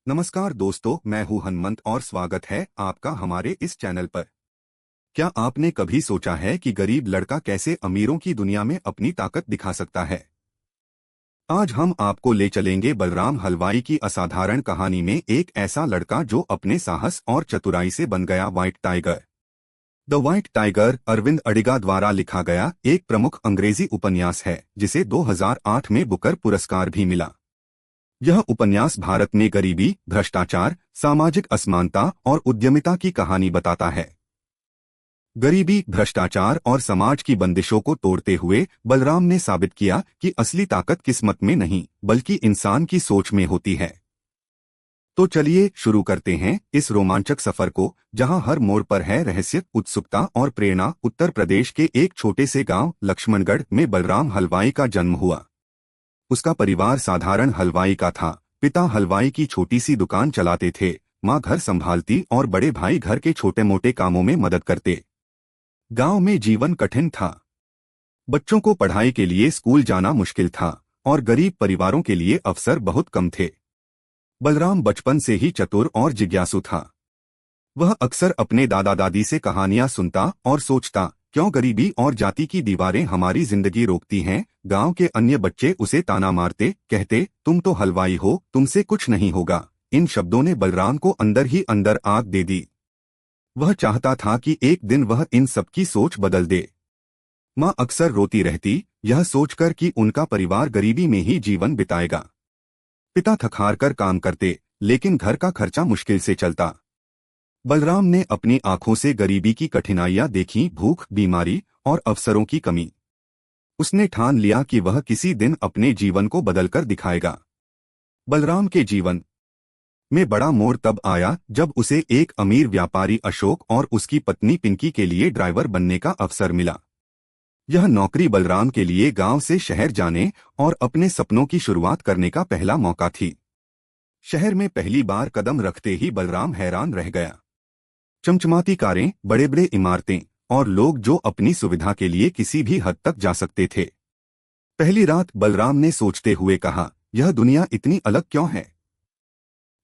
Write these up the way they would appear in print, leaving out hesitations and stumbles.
नमस्कार दोस्तों, मैं हूं हनुमंत और स्वागत है आपका हमारे इस चैनल पर। क्या आपने कभी सोचा है कि गरीब लड़का कैसे अमीरों की दुनिया में अपनी ताकत दिखा सकता है? आज हम आपको ले चलेंगे बलराम हलवाई की असाधारण कहानी में, एक ऐसा लड़का जो अपने साहस और चतुराई से बन गया White Tiger. The White Tiger Arvind Adiga द्वारा लिखा गया एक प्रमुख अंग्रेजी उपन्यास है जिसे 2008 में बुकर पुरस्कार भी मिला। यह उपन्यास भारत में गरीबी, भ्रष्टाचार, सामाजिक असमानता और उद्यमिता की कहानी बताता है। गरीबी, भ्रष्टाचार और समाज की बंदिशों को तोड़ते हुए बलराम ने साबित किया कि असली ताकत किस्मत में नहीं बल्कि इंसान की सोच में होती है। तो चलिए शुरू करते हैं इस रोमांचक सफर को, जहां हर मोड़ पर है रहस्य, उत्सुकता और प्रेरणा। उत्तर प्रदेश के एक छोटे से गांव लक्ष्मणगढ़ में बलराम हलवाई का जन्म हुआ। उसका परिवार साधारण हलवाई का था। पिता हलवाई की छोटी सी दुकान चलाते थे, माँ घर संभालती और बड़े भाई घर के छोटे मोटे कामों में मदद करते। गांव में जीवन कठिन था। बच्चों को पढ़ाई के लिए स्कूल जाना मुश्किल था और गरीब परिवारों के लिए अवसर बहुत कम थे। बलराम बचपन से ही चतुर और जिज्ञासु था। वह अक्सर अपने दादा दादी से कहानियां सुनता और सोचता, क्यों गरीबी और जाति की दीवारें हमारी जिंदगी रोकती हैं। गांव के अन्य बच्चे उसे ताना मारते, कहते, तुम तो हलवाई हो, तुमसे कुछ नहीं होगा। इन शब्दों ने बलराम को अंदर ही अंदर आग दे दी। वह चाहता था कि एक दिन वह इन सबकी सोच बदल दे। माँ अक्सर रोती रहती, यह सोचकर कि उनका परिवार गरीबी में ही जीवन बिताएगा। पिता थक-हार कर काम करते, लेकिन घर का खर्चा मुश्किल से चलता। बलराम ने अपनी आंखों से गरीबी की कठिनाइयां देखी, भूख, बीमारी और अवसरों की कमी। उसने ठान लिया कि वह किसी दिन अपने जीवन को बदलकर दिखाएगा। बलराम के जीवन में बड़ा मोड़ तब आया जब उसे एक अमीर व्यापारी अशोक और उसकी पत्नी पिंकी के लिए ड्राइवर बनने का अवसर मिला। यह नौकरी बलराम के लिए गांव से शहर जाने और अपने सपनों की शुरुआत करने का पहला मौका थी। शहर में पहली बार कदम रखते ही बलराम हैरान रह गया। चमचमाती कारें, बड़े बड़े इमारतें और लोग जो अपनी सुविधा के लिए किसी भी हद तक जा सकते थे। पहली रात बलराम ने सोचते हुए कहा, यह दुनिया इतनी अलग क्यों है?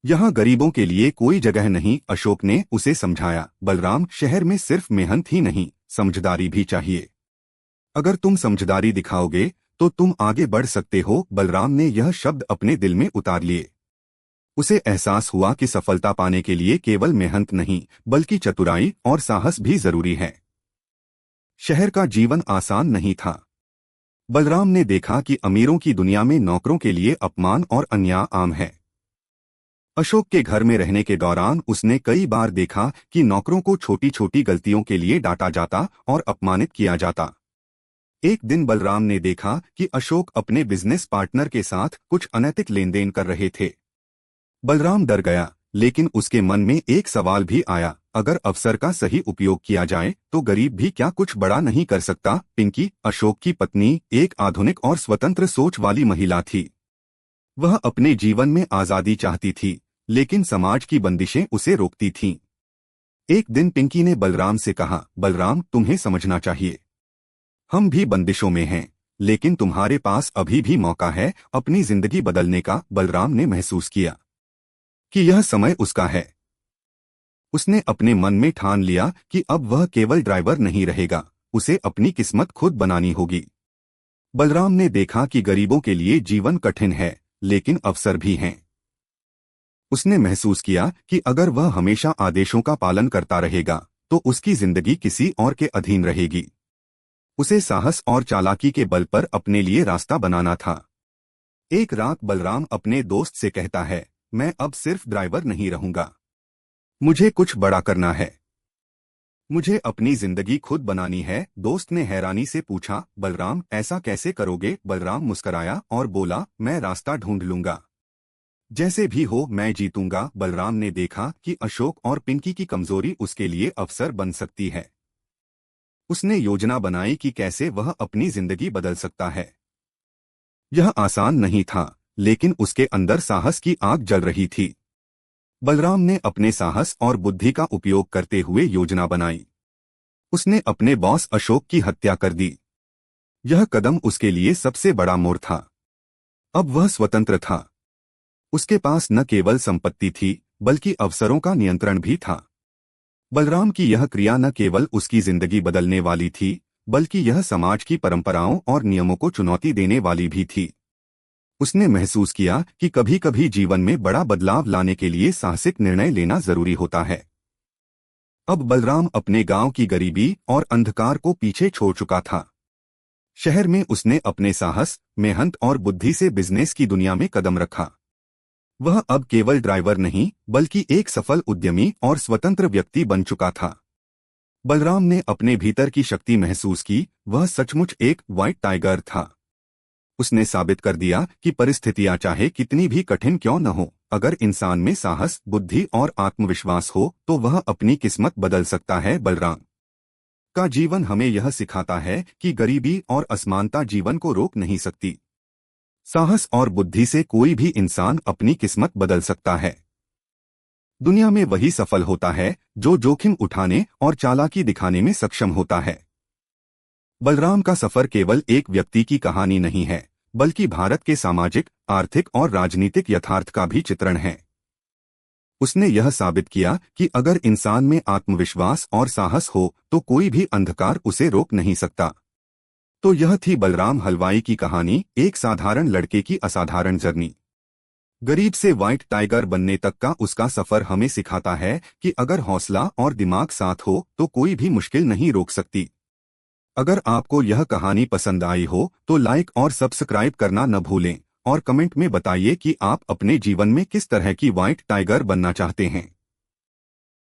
यहाँ गरीबों के लिए कोई जगह नहीं। अशोक ने उसे समझाया, बलराम, शहर में सिर्फ मेहनत ही नहीं, समझदारी भी चाहिए। अगर तुम समझदारी दिखाओगे तो तुम आगे बढ़ सकते हो। बलराम ने यह शब्द अपने दिल में उतार लिए। उसे एहसास हुआ कि सफलता पाने के लिए केवल मेहनत नहीं बल्कि चतुराई और साहस भी जरूरी है। शहर का जीवन आसान नहीं था। बलराम ने देखा कि अमीरों की दुनिया में नौकरों के लिए अपमान और अन्याय आम है। अशोक के घर में रहने के दौरान उसने कई बार देखा कि नौकरों को छोटी छोटी गलतियों के लिए डांटा जाता और अपमानित किया जाता। एक दिन बलराम ने देखा कि अशोक अपने बिजनेस पार्टनर के साथ कुछ अनैतिक लेन देन कर रहे थे। बलराम डर गया, लेकिन उसके मन में एक सवाल भी आया, अगर अवसर का सही उपयोग किया जाए तो गरीब भी क्या कुछ बड़ा नहीं कर सकता? पिंकी, अशोक की पत्नी, एक आधुनिक और स्वतंत्र सोच वाली महिला थी। वह अपने जीवन में आजादी चाहती थी, लेकिन समाज की बंदिशें उसे रोकती थीं। एक दिन पिंकी ने बलराम से कहा, बलराम, तुम्हें समझना चाहिए, हम भी बंदिशों में हैं, लेकिन तुम्हारे पास अभी भी मौका है अपनी जिंदगी बदलने का। बलराम ने महसूस किया कि यह समय उसका है। उसने अपने मन में ठान लिया कि अब वह केवल ड्राइवर नहीं रहेगा, उसे अपनी किस्मत खुद बनानी होगी। बलराम ने देखा कि गरीबों के लिए जीवन कठिन है, लेकिन अवसर भी हैं। उसने महसूस किया कि अगर वह हमेशा आदेशों का पालन करता रहेगा तो उसकी जिंदगी किसी और के अधीन रहेगी। उसे साहस और चालाकी के बल पर अपने लिए रास्ता बनाना था। एक रात बलराम अपने दोस्त से कहता है, मैं अब सिर्फ ड्राइवर नहीं रहूंगा, मुझे कुछ बड़ा करना है, मुझे अपनी जिंदगी खुद बनानी है। दोस्त ने हैरानी से पूछा, बलराम, ऐसा कैसे करोगे? बलराम मुस्कराया और बोला, मैं रास्ता ढूंढ लूंगा, जैसे भी हो मैं जीतूंगा। बलराम ने देखा कि अशोक और पिंकी की कमजोरी उसके लिए अवसर बन सकती है। उसने योजना बनाई कि कैसे वह अपनी जिंदगी बदल सकता है। यह आसान नहीं था, लेकिन उसके अंदर साहस की आग जल रही थी। बलराम ने अपने साहस और बुद्धि का उपयोग करते हुए योजना बनाई। उसने अपने बॉस अशोक की हत्या कर दी। यह कदम उसके लिए सबसे बड़ा मोड़ था। अब वह स्वतंत्र था। उसके पास न केवल संपत्ति थी बल्कि अवसरों का नियंत्रण भी था। बलराम की यह क्रिया न केवल उसकी जिंदगी बदलने वाली थी बल्कि यह समाज की परंपराओं और नियमों को चुनौती देने वाली भी थी। उसने महसूस किया कि कभी कभी जीवन में बड़ा बदलाव लाने के लिए साहसिक निर्णय लेना जरूरी होता है। अब बलराम अपने गांव की गरीबी और अंधकार को पीछे छोड़ चुका था। शहर में उसने अपने साहस, मेहनत और बुद्धि से बिजनेस की दुनिया में कदम रखा। वह अब केवल ड्राइवर नहीं बल्कि एक सफल उद्यमी और स्वतंत्र व्यक्ति बन चुका था। बलराम ने अपने भीतर की शक्ति महसूस की, वह सचमुच एक व्हाइट टाइगर था। उसने साबित कर दिया कि परिस्थितियां चाहे कितनी भी कठिन क्यों न हो, अगर इंसान में साहस, बुद्धि और आत्मविश्वास हो तो वह अपनी किस्मत बदल सकता है। बलराम का जीवन हमें यह सिखाता है कि गरीबी और असमानता जीवन को रोक नहीं सकती। साहस और बुद्धि से कोई भी इंसान अपनी किस्मत बदल सकता है। दुनिया में वही सफल होता है जो जोखिम उठाने और चालाकी दिखाने में सक्षम होता है। बलराम का सफर केवल एक व्यक्ति की कहानी नहीं है बल्कि भारत के सामाजिक, आर्थिक और राजनीतिक यथार्थ का भी चित्रण है। उसने यह साबित किया कि अगर इंसान में आत्मविश्वास और साहस हो तो कोई भी अंधकार उसे रोक नहीं सकता। तो यह थी बलराम हलवाई की कहानी, एक साधारण लड़के की असाधारण जर्नी। गरीब से व्हाइट टाइगर बनने तक का उसका सफर हमें सिखाता है कि अगर हौसला और दिमाग साथ हो तो कोई भी मुश्किल नहीं रोक सकती। अगर आपको यह कहानी पसंद आई हो तो लाइक और सब्सक्राइब करना न भूलें और कमेंट में बताइए कि आप अपने जीवन में किस तरह की व्हाइट टाइगर बनना चाहते हैं।